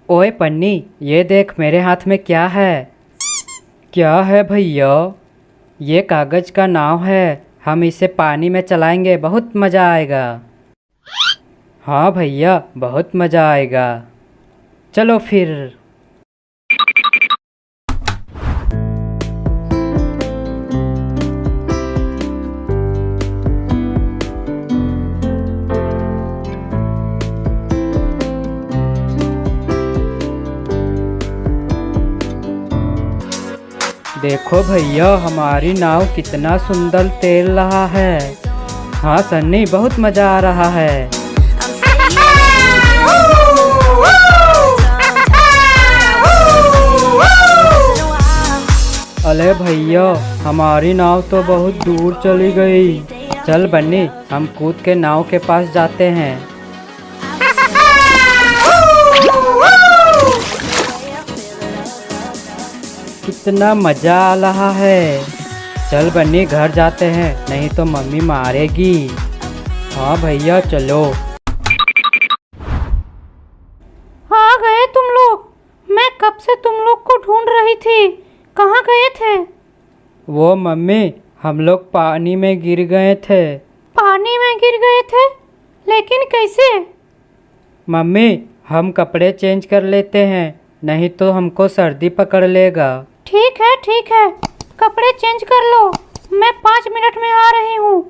ओए पन्नी, ये देख मेरे हाथ में क्या है। क्या है भैया? ये कागज़ का नाव है। हम इसे पानी में चलाएंगे, बहुत मज़ा आएगा। हाँ भैया, बहुत मज़ा आएगा। चलो फिर। देखो भैया, हमारी नाव कितना सुंदर तैर रहा है। हाँ सन्नी, बहुत मज़ा आ रहा है। अरे भैया, हमारी नाव तो बहुत दूर चली गई। चल बन्नी, हम कूद के नाव के पास जाते हैं। कितना मज़ा आ रहा है। चल बन्नी, घर जाते हैं, नहीं तो मम्मी मारेगी। हाँ भैया चलो। आ गए तुम लोग। मैं कब से तुम लोग को ढूंढ रही थी। कहाँ गए थे? वो मम्मी, हम लोग पानी में गिर गए थे। पानी में गिर गए थे? लेकिन कैसे? मम्मी, हम कपड़े चेंज कर लेते हैं, नहीं तो हमको सर्दी पकड़ लेगा। ठीक है, कपड़े चेंज कर लो। मैं 5 मिनट में आ रही हूँ।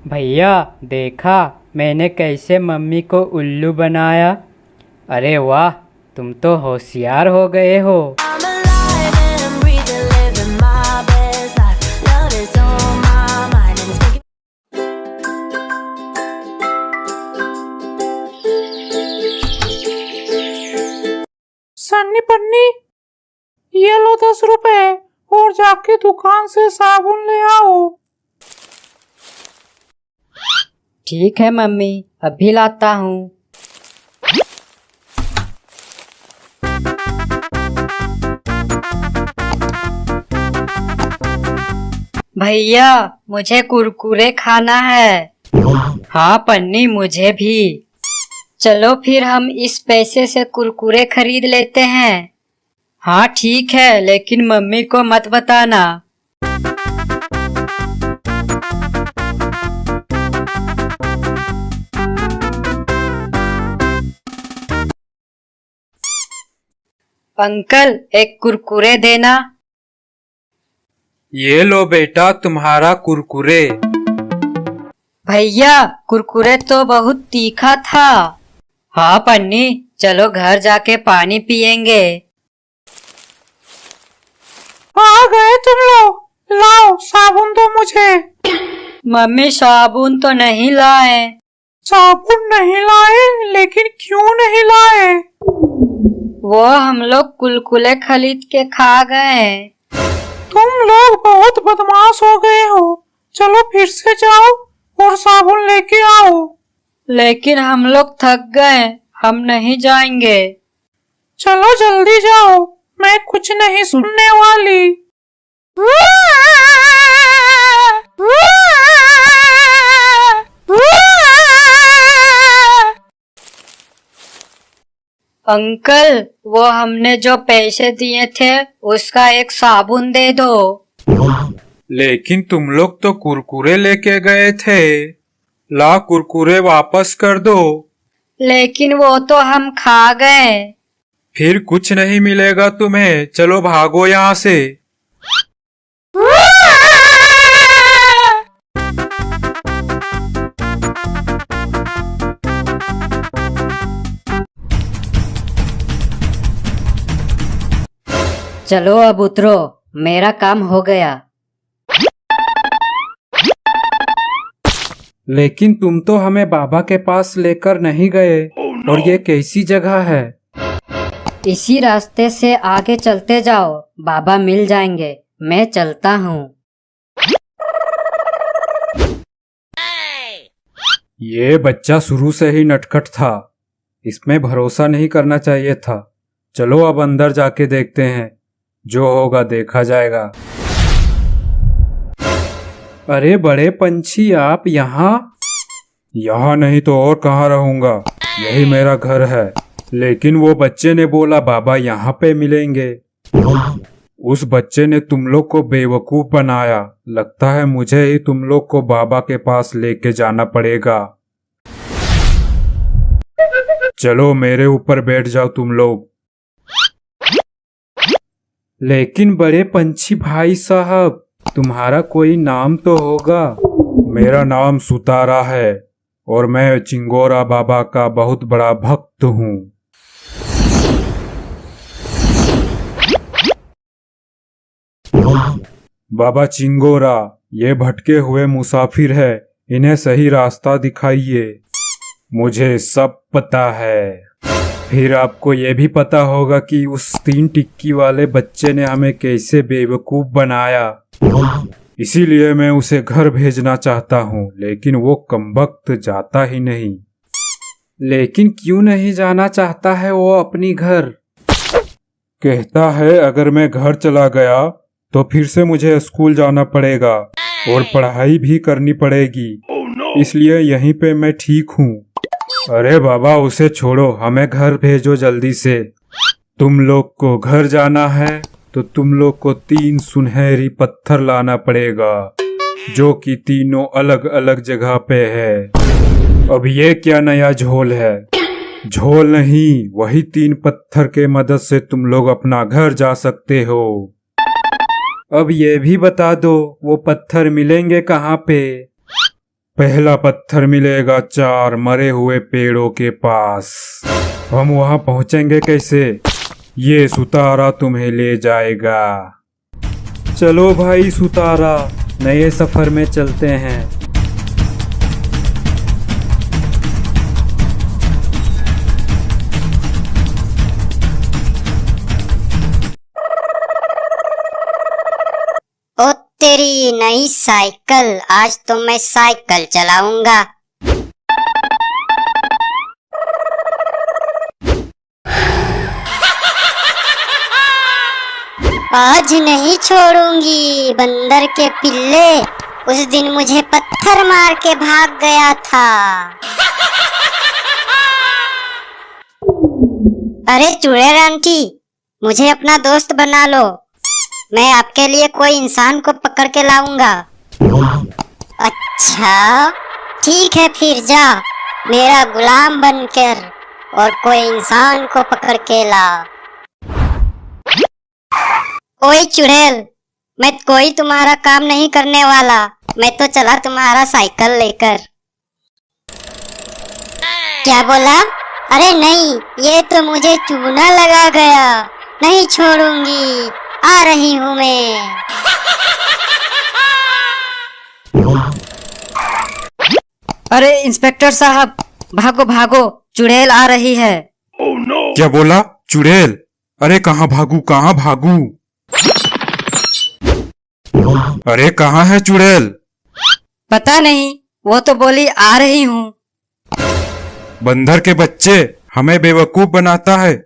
भैया देखा मैंने कैसे मम्मी को उल्लू बनाया। अरे वाह, तुम तो होशियार हो गए हो। सन्नी पन्नी, ये लो 10 रुपए और जाके दुकान से साबुन ले आओ। ठीक है मम्मी, अभी लाता हूँ। भैया, मुझे कुरकुरे खाना है। हाँ पन्नी, मुझे भी। चलो फिर हम इस पैसे से कुरकुरे खरीद लेते हैं। हाँ ठीक है, लेकिन मम्मी को मत बताना। अंकल, एक कुरकुरे देना। ये लो बेटा, तुम्हारा कुरकुरे। भैया, कुरकुरे तो बहुत तीखा था। हाँ पन्नी, चलो घर जाके पानी पियेंगे। आ गए तुम लोग। लाओ साबुन दो मुझे। मम्मी, साबुन तो नहीं लाए। साबुन नहीं लाए? लेकिन क्यों नहीं लाए? वो हम लोग कुलकुले खरीद के खा गए। तुम लोग बहुत बदमाश हो गए हो। चलो फिर से जाओ और साबुन लेके आओ। लेकिन हम लोग थक गए, हम नहीं जाएंगे। चलो जल्दी जाओ, मैं कुछ नहीं सुनने वाली। अंकल, वो हमने जो पैसे दिए थे उसका एक साबुन दे दो। लेकिन तुम लोग तो कुरकुरे लेके गए थे। ला, कुरकुरे वापस कर दो। लेकिन वो तो हम खा गए। फिर कुछ नहीं मिलेगा तुम्हें। चलो भागो यहाँ से। चलो अब उतरो, मेरा काम हो गया। लेकिन तुम तो हमें बाबा के पास लेकर नहीं गए। और ये कैसी जगह है? इसी रास्ते से आगे चलते जाओ, बाबा मिल जाएंगे। मैं चलता हूँ। ये बच्चा शुरू से ही नटखट था। इसमें भरोसा नहीं करना चाहिए था। चलो अब अंदर जाके देखते हैं, जो होगा देखा जाएगा। अरे बड़े पंछी, आप यहाँ? यहाँ नहीं तो और कहाँ रहूंगा। यही मेरा घर है। लेकिन वो बच्चे ने बोला बाबा यहाँ पे मिलेंगे। उस बच्चे ने तुम लोग को बेवकूफ बनाया। लगता है मुझे ही तुम लोग को बाबा के पास लेके जाना पड़ेगा। चलो मेरे ऊपर बैठ जाओ तुम लोग। लेकिन बड़े पंछी भाई साहब, तुम्हारा कोई नाम तो होगा। मेरा नाम सुतारा है और मैं चिंगोरा बाबा का बहुत बड़ा भक्त हूँ। बाबा चिंगोरा, ये भटके हुए मुसाफिर है, इन्हें सही रास्ता दिखाइए। मुझे सब पता है। फिर आपको ये भी पता होगा कि उस 3 टिक्की वाले बच्चे ने हमें कैसे बेवकूफ बनाया। इसीलिए मैं उसे घर भेजना चाहता हूँ, लेकिन वो कमबख्त जाता ही नहीं। लेकिन क्यों नहीं जाना चाहता है वो अपनी घर? कहता है अगर मैं घर चला गया तो फिर से मुझे स्कूल जाना पड़ेगा और पढ़ाई भी करनी पड़ेगी। इसलिए यहीं पे मैं ठीक हूँ। अरे बाबा उसे छोड़ो, हमें घर भेजो जल्दी से। तुम लोग को घर जाना है तो तुम लोग को 3 सुनहरी पत्थर लाना पड़ेगा, जो कि तीनों अलग अलग जगह पे है। अब ये क्या नया झोल है? झोल नहीं, वही 3 पत्थर के मदद से तुम लोग अपना घर जा सकते हो। अब ये भी बता दो वो पत्थर मिलेंगे कहाँ पे? पहला पत्थर मिलेगा 4 मरे हुए पेड़ों के पास। हम वहां पहुंचेंगे कैसे? ये सुतारा तुम्हें ले जाएगा। चलो भाई सुतारा, नए सफर में चलते हैं। ओ तेरी नई साइकिल, आज तो मैं साइकिल चलाऊंगा। आज नहीं छोड़ूंगी बंदर के पिल्ले। उस दिन मुझे पत्थर मार के भाग गया था। अरे चुड़ैल आंटी, मुझे अपना दोस्त बना लो। मैं आपके लिए कोई इंसान को पकड़ के लाऊंगा। अच्छा ठीक है, फिर जा मेरा गुलाम बनकर और कोई इंसान को पकड़ के ला। ओए चुड़ैल, मैं कोई तुम्हारा काम नहीं करने वाला। मैं तो चला तुम्हारा साइकिल लेकर। क्या बोला? अरे नहीं, ये तो मुझे चूना लगा गया। नहीं छोड़ूंगी, आ रही हूँ मैं। अरे इंस्पेक्टर साहब, भागो भागो, चुड़ैल आ रही है। क्या बोला? चुड़ैल? अरे कहाँ भागू, कहाँ भागू? अरे कहाँ है चुड़ैल? पता नहीं, वो तो बोली आ रही हूँ। बंदर के बच्चे, हमें बेवकूफ बनाता है।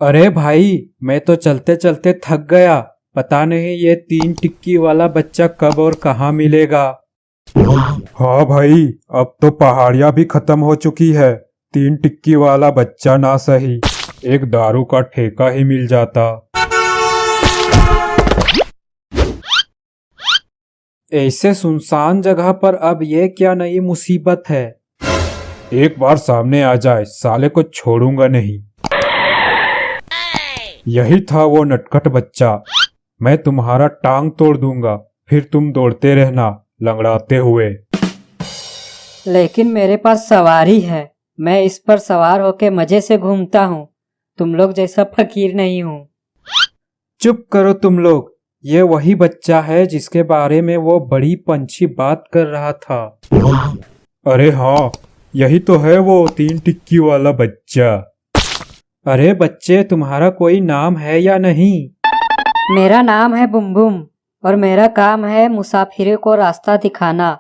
अरे भाई, मैं तो चलते चलते थक गया। पता नहीं ये 3 टिक्की वाला बच्चा कब और कहाँ मिलेगा। हाँ भाई, अब तो पहाड़ियाँ भी खत्म हो चुकी है। 3 टिक्की वाला बच्चा ना सही, एक दारू का ठेका ही मिल जाता। ऐसे सुनसान जगह पर अब ये क्या नई मुसीबत है? एक बार सामने आ जाए, साले को छोड़ूंगा नहीं। यही था वो नटखट बच्चा। मैं तुम्हारा टांग तोड़ दूंगा, फिर तुम दौड़ते रहना लंगड़ाते हुए। लेकिन मेरे पास सवारी है, मैं इस पर सवार होके मजे से घूमता हूँ। तुम लोग जैसा फकीर नहीं हूँ। चुप करो तुम लोग। ये वही बच्चा है जिसके बारे में वो बड़ी पंछी बात कर रहा था। अरे हाँ, यही तो है वो 3 टिक्की वाला बच्चा। अरे बच्चे, तुम्हारा कोई नाम है या नहीं? मेरा नाम है बुम बुम और मेरा काम है मुसाफिरों को रास्ता दिखाना।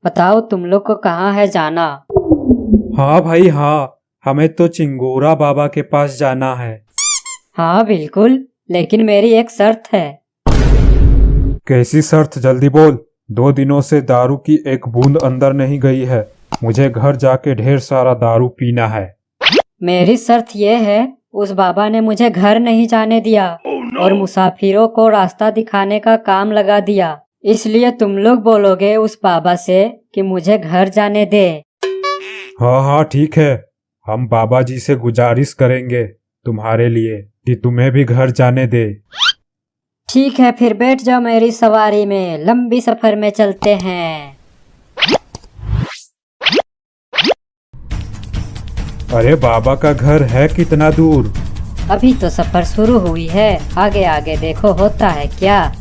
बताओ तुम लोग को कहाँ है जाना? हाँ भाई हाँ, हमें तो चिंगोरा बाबा के पास जाना है। हाँ बिल्कुल, लेकिन मेरी एक शर्त है। कैसी शर्त, जल्दी बोल। 2 दिनों से दारू की एक बूंद अंदर नहीं गई है। मुझे घर जाके ढेर सारा दारू पीना है। मेरी शर्त यह है, उस बाबा ने मुझे घर नहीं जाने दिया और मुसाफिरों को रास्ता दिखाने का काम लगा दिया। इसलिए तुम लोग बोलोगे उस बाबा से कि मुझे घर जाने दे। हाँ हाँ ठीक है, हम बाबा जी से गुजारिश करेंगे तुम्हारे लिए कि तुम्हें भी घर जाने दे। ठीक है, फिर बैठ जाओ मेरी सवारी में, लंबी सफर में चलते हैं। अरे बाबा का घर है कितना दूर? अभी तो सफर शुरू हुई है, आगे आगे देखो होता है क्या।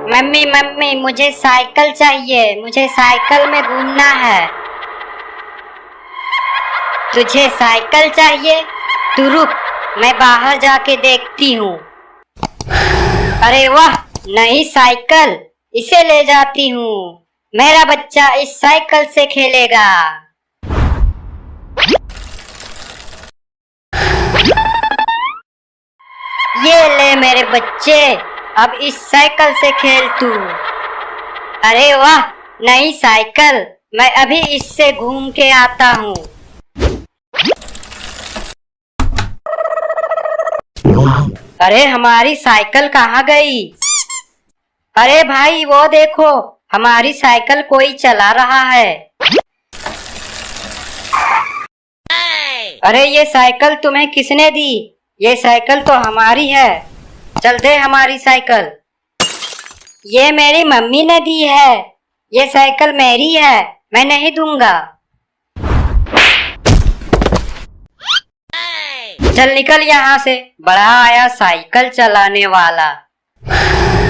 मम्मी मम्मी मुझे साइकिल चाहिए, मुझे साइकिल में घूमना है। तुझे साइकिल चाहिए? तू रुक, मैं बाहर जाके देखती हूँ। अरे वाह, नई साइकिल, इसे ले जाती हूँ। मेरा बच्चा इस साइकिल से खेलेगा। ये ले मेरे बच्चे, अब इस साइकिल से खेल तू। अरे वाह, नई साइकिल, मैं अभी इससे घूम के आता हूँ। अरे हमारी साइकिल कहाँ गई? अरे भाई वो देखो, हमारी साइकिल कोई चला रहा है। अरे ये साइकिल तुम्हें किसने दी? ये साइकिल तो हमारी है, चल दे हमारी साइकिल। ये मेरी मम्मी ने दी है, ये साइकिल मेरी है, मैं नहीं दूंगा। चल निकल यहाँ से, बड़ा आया साइकिल चलाने वाला।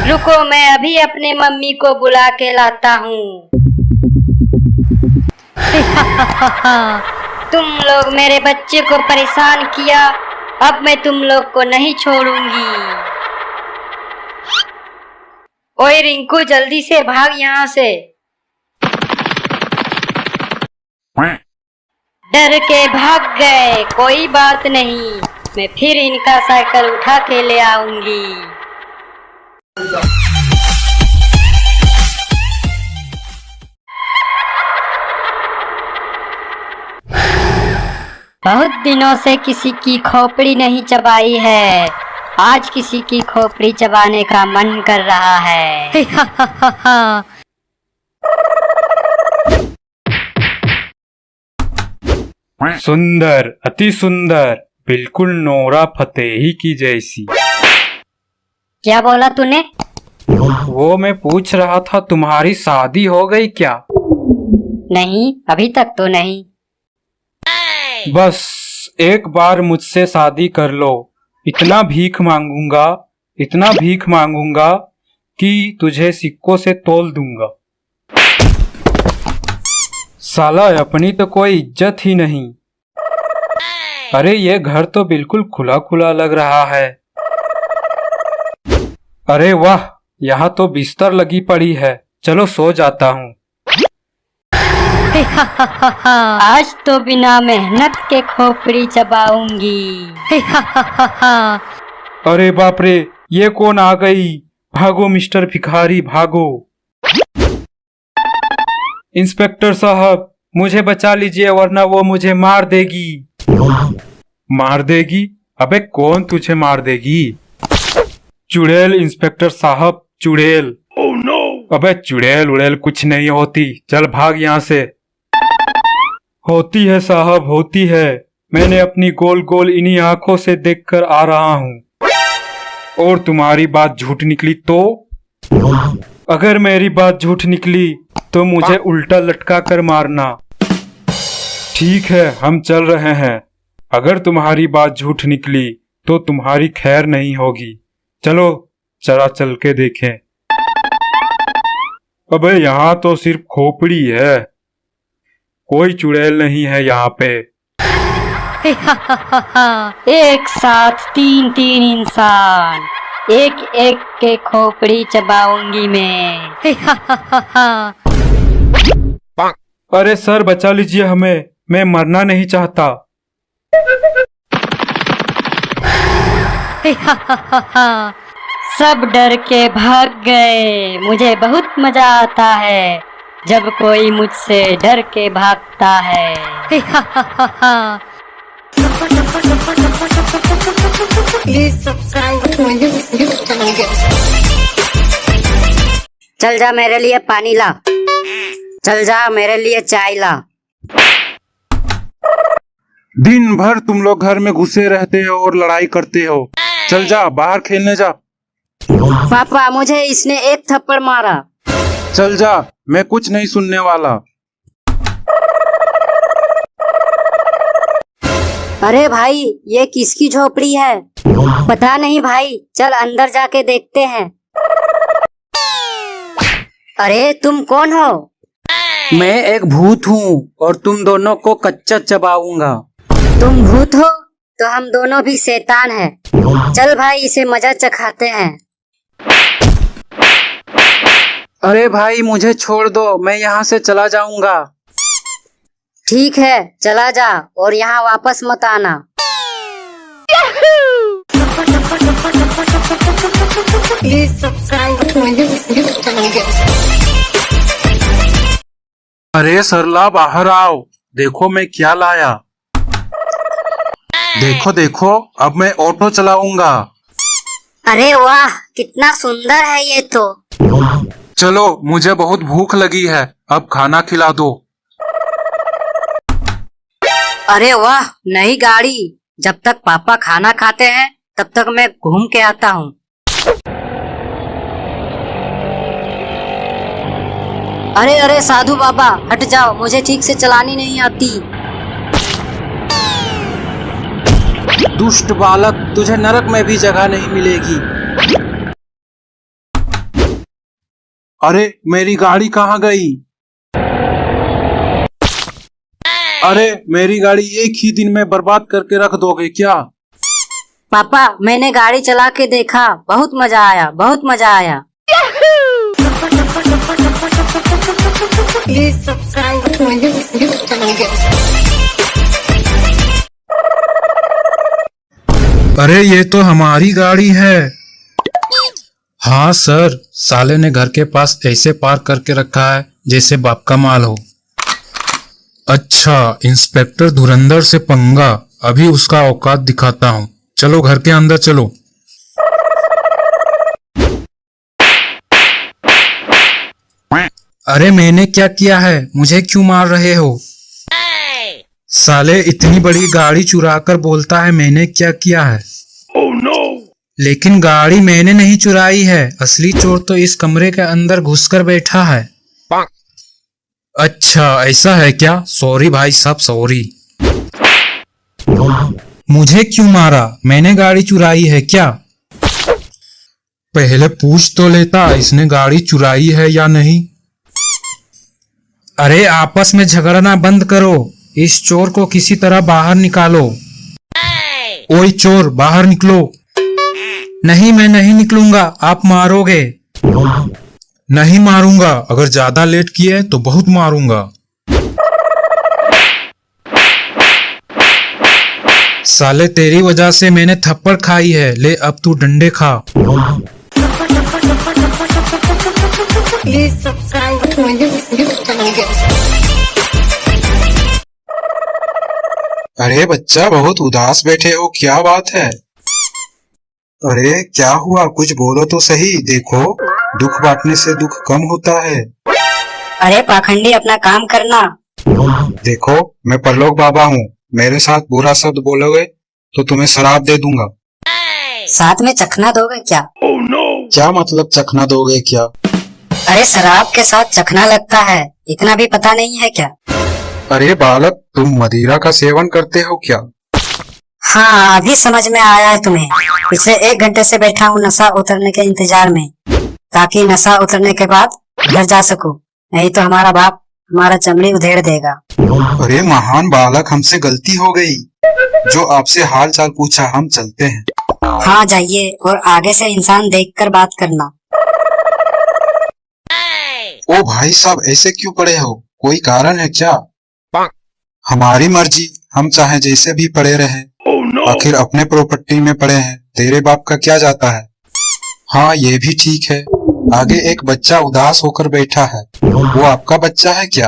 रुको, मैं अभी अपने मम्मी को बुला के लाता हूँ। तुम लोग मेरे बच्चे को परेशान किया, अब मैं तुम लोग को नहीं छोड़ूंगी। ओए रिंकू, जल्दी से भाग यहाँ से। डर के भाग गए, कोई बात नहीं, मैं फिर इनका साइकिल उठा के ले आऊंगी। बहुत दिनों से किसी की खोपड़ी नहीं चबाई है, आज किसी की खोपड़ी चबाने का मन कर रहा है। सुंदर, अति सुंदर, बिल्कुल नोरा फतेही की जैसी। क्या बोला तूने? वो मैं पूछ रहा था, तुम्हारी शादी हो गई क्या? नहीं, अभी तक तो नहीं। बस एक बार मुझसे शादी कर लो, इतना भीख मांगूंगा, इतना भीख मांगूंगा कि तुझे सिक्कों से तोल दूंगा। साला अपनी तो कोई इज्जत ही नहीं। अरे ये घर तो बिल्कुल खुला खुला लग रहा है। अरे वाह, यहाँ तो बिस्तर लगी पड़ी है, चलो सो जाता हूँ। आज तो बिना मेहनत के खोपड़ी चबाऊंगी। अरे बाप रे, ये कौन आ गई? भागो मिस्टर भिखारी भागो। इंस्पेक्टर साहब, मुझे बचा लीजिए वरना वो मुझे मार देगी। मार देगी? अबे कौन तुझे मार देगी? चुड़ैल इंस्पेक्टर साहब, चुड़ैल। अबे चुड़ैल उड़ैल कुछ नहीं होती, चल भाग यहाँ से। होती है साहब, होती है, मैंने अपनी गोल गोल इन्हीं आंखों से देखकर आ रहा हूँ। और तुम्हारी बात झूठ निकली तो? अगर मेरी बात झूठ निकली तो मुझे उल्टा लटका कर मारना। ठीक है, हम चल रहे हैं। अगर तुम्हारी बात झूठ निकली तो तुम्हारी खैर नहीं होगी। चलो जरा चल के देखें। अबे यहाँ तो सिर्फ खोपड़ी है, कोई चुड़ैल नहीं है यहाँ पे। एक साथ तीन तीन इंसान, एक एक के खोपड़ी चबाऊंगी मैं। अरे सर बचा लीजिए हमें, मैं मरना नहीं चाहता। सब डर के भाग गए। मुझे बहुत मजा आता है जब कोई मुझसे डर के भागता है। चल जा मेरे लिए पानी ला, चल जा मेरे लिए चाय ला। दिन भर तुम लोग घर में घुसे रहते हो और लड़ाई करते हो। चल जा बाहर खेलने जा। पापा मुझे इसने एक थप्पड़ मारा। चल जा, मैं कुछ नहीं सुनने वाला। अरे भाई ये किसकी झोपड़ी है? पता नहीं भाई, चल अंदर जाके देखते हैं। अरे तुम कौन हो? मैं एक भूत हूँ और तुम दोनों को कच्चा चबाऊंगा। तुम भूत हो तो हम दोनों भी शैतान हैं। चल भाई इसे मजा चखाते हैं। अरे भाई मुझे छोड़ दो, मैं यहाँ से चला जाऊंगा। ठीक है चला जा और यहाँ वापस मत आना। अरे सरला बाहर आओ, देखो मैं क्या लाया। देखो देखो, अब मैं ऑटो चलाऊंगा। अरे वाह कितना सुंदर है ये तो। चलो मुझे बहुत भूख लगी है, अब खाना खिला दो। अरे वाह नई गाड़ी। जब तक पापा खाना खाते हैं तब तक मैं घूम के आता हूँ। अरे अरे साधु बाबा हट जाओ, मुझे ठीक से चलानी नहीं आती। दुष्ट बालक, तुझे नरक में भी जगह नहीं मिलेगी। अरे मेरी गाड़ी कहाँ गई? अरे मेरी गाड़ी एक ही दिन में बर्बाद करके रख दोगे क्या? पापा मैंने गाड़ी चला के देखा, बहुत मजा आया, बहुत मजा आया। अरे ये तो हमारी गाड़ी है। हाँ सर, साले ने घर के पास ऐसे पार्क करके रखा है जैसे बाप का माल हो। अच्छा, इंस्पेक्टर धुरंधर से पंगा, अभी उसका औकात दिखाता हूँ। चलो घर के अंदर चलो। अरे मैंने क्या किया है, मुझे क्यों मार रहे हो? साले इतनी बड़ी गाड़ी चुरा कर बोलता है मैंने क्या किया है। लेकिन गाड़ी मैंने नहीं चुराई है, असली चोर तो इस कमरे के अंदर घुसकर बैठा है। अच्छा ऐसा है क्या? सॉरी भाई साहब, सॉरी। मुझे क्यों मारा? मैंने गाड़ी चुराई है क्या? पहले पूछ तो लेता इसने गाड़ी चुराई है या नहीं। अरे आपस में झगड़ना बंद करो, इस चोर को किसी तरह बाहर निकालो। ओए चोर बाहर निकलो। नहीं मैं नहीं निकलूंगा, आप मारोगे। नहीं मारूंगा, अगर ज्यादा लेट किए तो बहुत मारूंगा। साले तेरी वजह से मैंने थप्पड़ खाई है, ले अब तू डंडे खा। अरे बच्चा बहुत उदास बैठे हो, क्या बात है? अरे क्या हुआ, कुछ बोलो तो सही। देखो दुख बांटने से दुख कम होता है। अरे पाखंडी अपना काम करना। देखो मैं परलोक बाबा हूँ, मेरे साथ बुरा शब्द बोलोगे तो तुम्हें शराब दे दूंगा। साथ में चखना दोगे क्या? क्या मतलब चखना दोगे क्या? अरे शराब के साथ चखना लगता है, इतना भी पता नहीं है क्या? अरे बालक, तुम मदिरा का सेवन करते हो क्या? हाँ अभी समझ में आया है तुम्हें। पिछले 1 घंटे से बैठा हूँ नशा उतरने के इंतजार में, ताकि नशा उतरने के बाद घर जा सकूं, नहीं तो हमारा बाप हमारा चमड़ी उधेड़ देगा। अरे महान बालक, हमसे गलती हो गई। जो आपसे हाल चाल पूछा, हम चलते हैं। हाँ जाइए, और आगे से इंसान देखकर बात करना। ओ भाई साहब, ऐसे क्यों पड़े हो? कोई कारण है क्या? हमारी मर्जी, हम चाहे जैसे भी पड़े रहे। आखिर अपने प्रॉपर्टी में पड़े हैं, तेरे बाप का क्या जाता है। हाँ ये भी ठीक है। आगे एक बच्चा उदास होकर बैठा है, वो आपका बच्चा है क्या?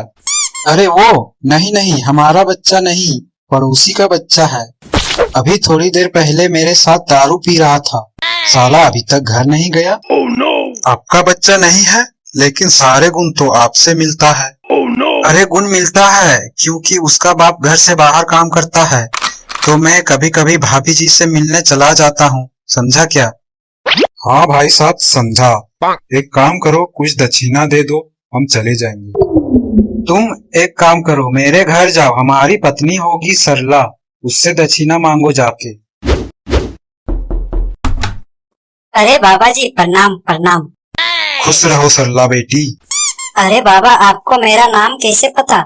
अरे वो नहीं नहीं, हमारा बच्चा नहीं, पड़ोसी का बच्चा है। अभी थोड़ी देर पहले मेरे साथ दारू पी रहा था, साला अभी तक घर नहीं गया। आपका बच्चा नहीं है, लेकिन सारे गुण तो आपसे मिलता है। अरे गुण मिलता है क्योंकि उसका बाप घर से बाहर काम करता है, तो मैं कभी कभी भाभी जी से मिलने चला जाता हूँ, समझा क्या? हाँ भाई साहब समझा। एक काम करो, कुछ दक्षिणा दे दो, हम चले जाएंगे। तुम एक काम करो, मेरे घर जाओ, हमारी पत्नी होगी सरला, उससे दक्षिणा मांगो जाके। अरे बाबा जी प्रणाम प्रणाम। खुश रहो सरला बेटी। अरे बाबा, आपको मेरा नाम कैसे पता?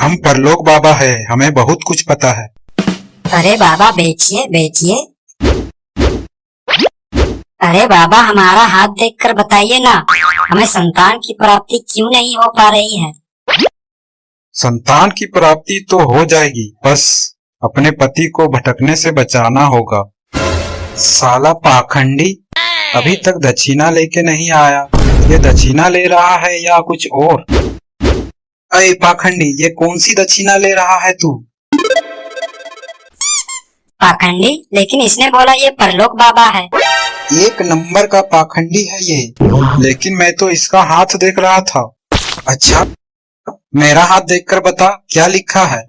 हम परलोक बाबा है, हमें बहुत कुछ पता है। अरे बाबा बैठिए बैठिए। अरे बाबा, हमारा हाथ देखकर बताइए ना, हमें संतान की प्राप्ति क्यों नहीं हो पा रही है? संतान की प्राप्ति तो हो जाएगी, बस अपने पति को भटकने से बचाना होगा। साला पाखंडी अभी तक दक्षिणा लेके नहीं आया, ये दक्षिणा ले रहा है या कुछ और? अरे पाखंडी, ये कौन सी दक्षिणा ले रहा है तू? पाखंडी? लेकिन इसने बोला ये परलोक बाबा है। एक नंबर का पाखंडी है ये, लेकिन मैं तो इसका हाथ देख रहा था। अच्छा, मेरा हाथ देखकर बता क्या लिखा है।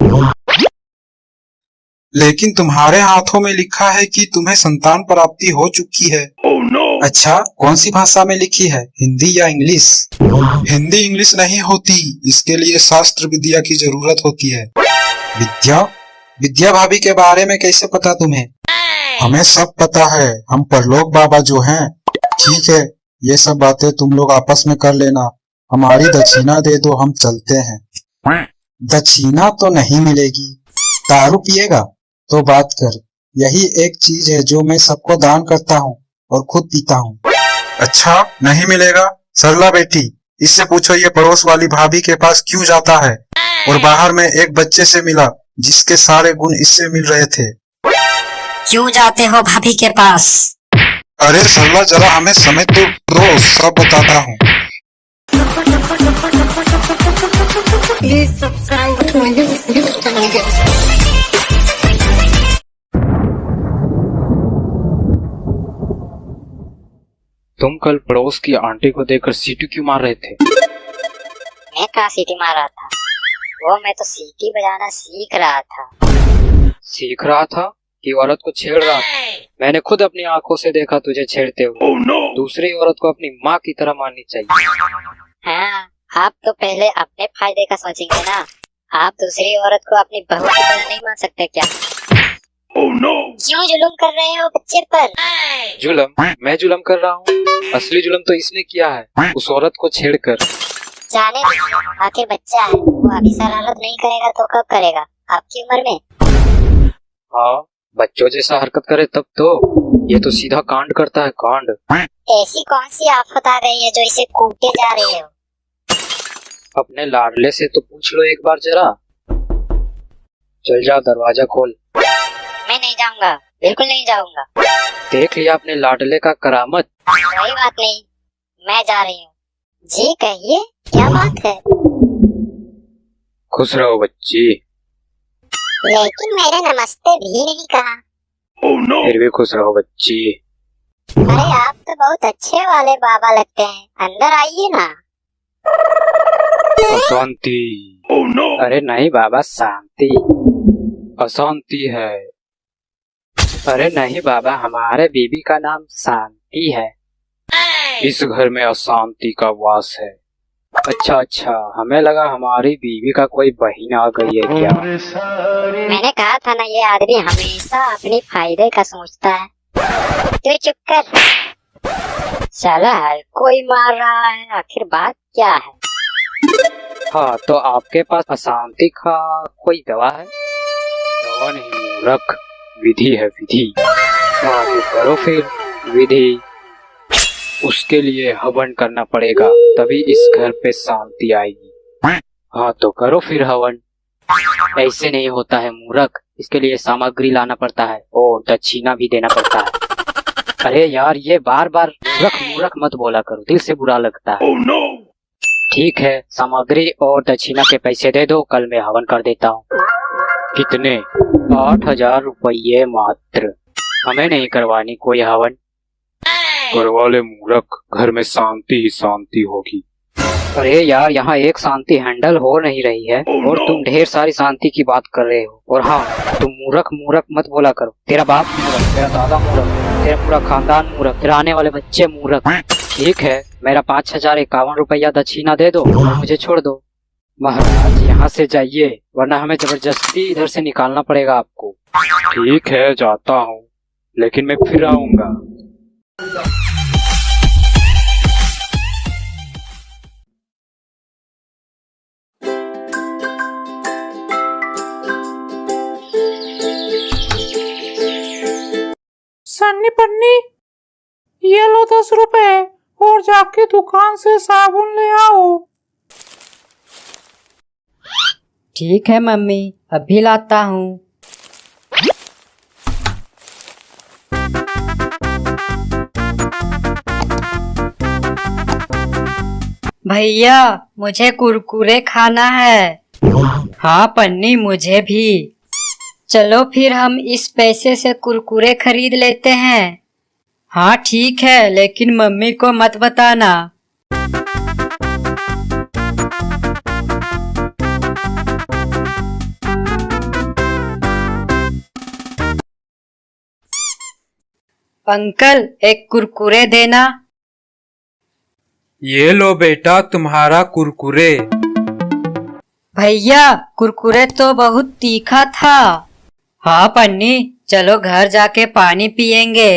लेकिन तुम्हारे हाथों में लिखा है कि तुम्हें संतान प्राप्ति हो चुकी है। अच्छा, कौन सी भाषा में लिखी है, हिंदी या इंग्लिश? हिंदी इंग्लिश नहीं होती, इसके लिए शास्त्र विद्या की जरूरत होती है। विद्या? विद्या भाभी के बारे में कैसे पता तुम्हें? हमें सब पता है, हम परलोक बाबा जो हैं। ठीक है, ये सब बातें तुम लोग आपस में कर लेना, हमारी दक्षिणा दे दो, हम चलते हैं। दक्षिणा तो नहीं मिलेगी। दारू पिएगा तो बात कर, यही एक चीज है जो मैं सबको दान करता हूँ और खुद पीता हूँ। अच्छा, नहीं मिलेगा? सरला बेटी, इससे पूछो ये पड़ोस वाली भाभी के पास क्यों जाता है, और बाहर में एक बच्चे से मिला जिसके सारे गुण इससे मिल रहे थे। क्यों जाते हो भाभी के पास? अरे सरला, जरा हमें समय तो दो, सब बताता हूँ। तुम कल पड़ोस की आंटी को देखकर सीटी क्यों मार रहे थे? मैं कहाँ सीटी मार रहा था, वो मैं तो सीटी बजाना सीख रहा था। सीख रहा था कि औरत को छेड़ रहा था? मैंने खुद अपनी आंखों से देखा तुझे छेड़ते हुए। दूसरी औरत को अपनी माँ की तरह माननी चाहिए। हाँ, आप तो पहले अपने फायदे का सोचेंगे ना, आप दूसरी औरत को अपनी बहू की तरह नहीं मान सकते क्या? क्यों जुल्म कर रहे हो बच्चे पर? जुल्म? मैं जुल्म कर रहा हूँ? असली जुल्म तो इसने किया है, उस औरत को छेड़कर। जाने दो, आखिर बच्चा है, वो अभी शरारत नहीं करेगा तो कब करेगा, आपकी उम्र में? हाँ, बच्चों जैसा हरकत करे तब तो। ये तो सीधा कांड करता है, कांड। ऐसी कौन सी आफत आ गई है जो इसे कूटे जा रहे हो? अपने लाडले से तो पूछ लो एक बार जरा। चल जा, दरवाजा खोल। मैं नहीं जाऊंगा, बिल्कुल नहीं जाऊंगा। देख लिया अपने लाडले का करामत। कोई बात नहीं, मैं जा रही हूँ। जी कहिए, क्या बात है? खुश रहो बच्ची। लेकिन मेरा नमस्ते भी नहीं कहा। फिर भी खुश रहो बच्ची। अरे आप तो बहुत अच्छे वाले बाबा लगते हैं, अंदर आइए ना। अशांति। अरे नहीं बाबा, शांति। अशांति है। अरे नहीं बाबा, हमारे बीबी का नाम शांति है। इस घर में अशांति का वास है। अच्छा अच्छा, हमें लगा हमारी बीवी का कोई बहन आ गई है क्या? मैंने कहा था ना, ये आदमी हमेशा अपने फायदे का सोचता है। तू चुप कर। चला है, कोई मार रहा है, आखिर बात क्या है? हाँ, तो आपके पास अशांति का कोई दवा है? हवन ही मूर्ख, विधि है विधि। हाँ तो करो फिर विधि। उसके लिए हवन करना पड़ेगा, तभी इस घर पे शांति आएगी। हाँ तो करो फिर हवन। ऐसे नहीं होता है मूर्ख, इसके लिए सामग्री लाना पड़ता है और दक्षिणा भी देना पड़ता है। अरे यार ये बार बार मूर्ख मूर्ख मत बोला करो, दिल से बुरा लगता है। ठीक है, सामग्री और दक्षिणा के पैसे दे दो, कल मैं हवन कर देता हूँ। कितने? 8,000 रुपये मात्र। हमें नहीं करवानी कोई हवन। करवा ले मूर्ख, घर में शांति ही शांति होगी। अरे यार यहाँ एक शांति हैंडल हो नहीं रही है और तुम ढेर सारी शांति की बात कर रहे हो। और हाँ, तुम मूर्ख मूर्ख मत बोला करो। तेरा बाप मूर्ख, तेरा दादा मूर्ख, तेरा पूरा खानदान मूर्ख, तेरा आने वाले बच्चे मूर्ख। ठीक है, मेरा 5,051 रुपया दक्षिणा दे दो और मुझे छोड़ दो। महाराज यहाँ से जाइए, वरना हमें जबरदस्ती इधर से निकालना पड़ेगा आपको। ठीक है, जाता हूँ, लेकिन मैं फिर आऊंगा। सन्नी पन्नी, ये लो 10 रुपए और जाके दुकान से साबुन ले आओ। ठीक है मम्मी, अभी लाता हूँ। भैया मुझे कुरकुरे खाना है। हाँ पन्नी, मुझे भी। चलो फिर हम इस पैसे से कुरकुरे खरीद लेते हैं। हाँ ठीक है, लेकिन मम्मी को मत बताना। अंकल एक कुरकुरे देना। ये लो बेटा तुम्हारा कुरकुरे। भैया कुरकुरे तो बहुत तीखा था। हाँ पन्नी, चलो घर जाके पानी पियेंगे।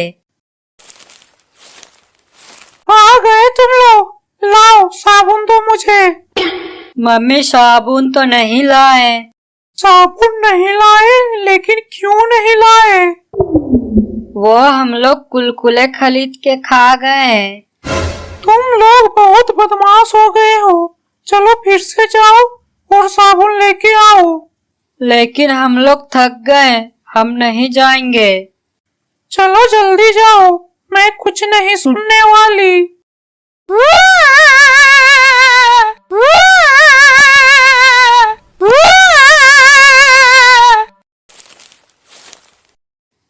आ गए तुम लोग, लाओ साबुन दो मुझे। मम्मी साबुन तो नहीं लाए। साबुन नहीं लाए? लेकिन क्यों नहीं लाए? वो हम लोग कुलकुले खरीद के खा गए। तुम लोग बहुत बदमाश हो गए हो। चलो फिर से जाओ और साबुन लेके आओ। लेकिन हम लोग थक गए, हम नहीं जाएंगे। चलो जल्दी जाओ, मैं कुछ नहीं सुनने वाली।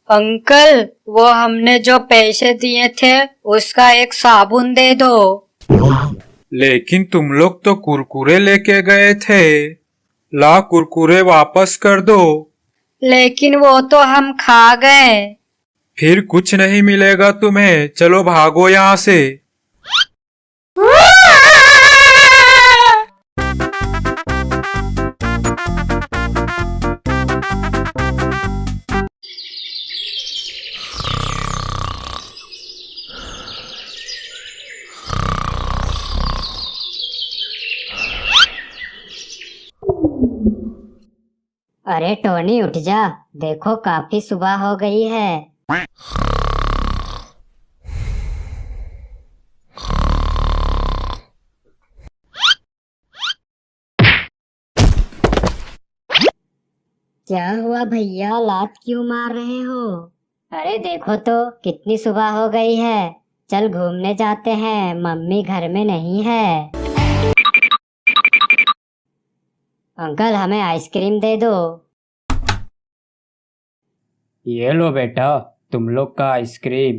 अंकल, वो हमने जो पैसे दिए थे उसका एक साबुन दे दो। लेकिन तुम लोग तो कुरकुरे लेके गए थे। ला कुरकुरे वापस कर दो। लेकिन वो तो हम खा गए। फिर कुछ नहीं मिलेगा तुम्हें, चलो भागो यहाँ से। अरे टोनी उठ जा, देखो काफी सुबह हो गई है। क्या हुआ भैया, लात क्यों मार रहे हो? अरे देखो तो कितनी सुबह हो गई है। चल घूमने जाते हैं, मम्मी घर में नहीं है। अंकल हमें आइसक्रीम दे दो। ये लो बेटा तुम लोग का आइसक्रीम।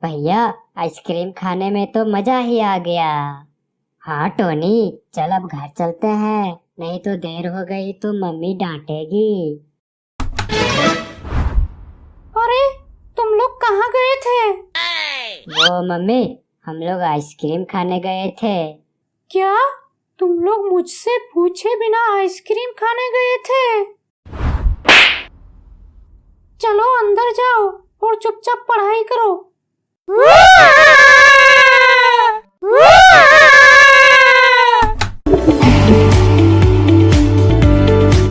भैया आइसक्रीम खाने में तो मजा ही आ गया। हाँ टोनी, चल अब घर चलते हैं, नहीं तो देर हो गई तो मम्मी डांटेगी। अरे तुम लोग कहाँ गए थे? वो मम्मी, हम लोग आइसक्रीम खाने गए थे। क्या तुम लोग मुझसे पूछे बिना आइसक्रीम खाने गए थे? चलो अंदर जाओ और चुपचाप पढ़ाई करो।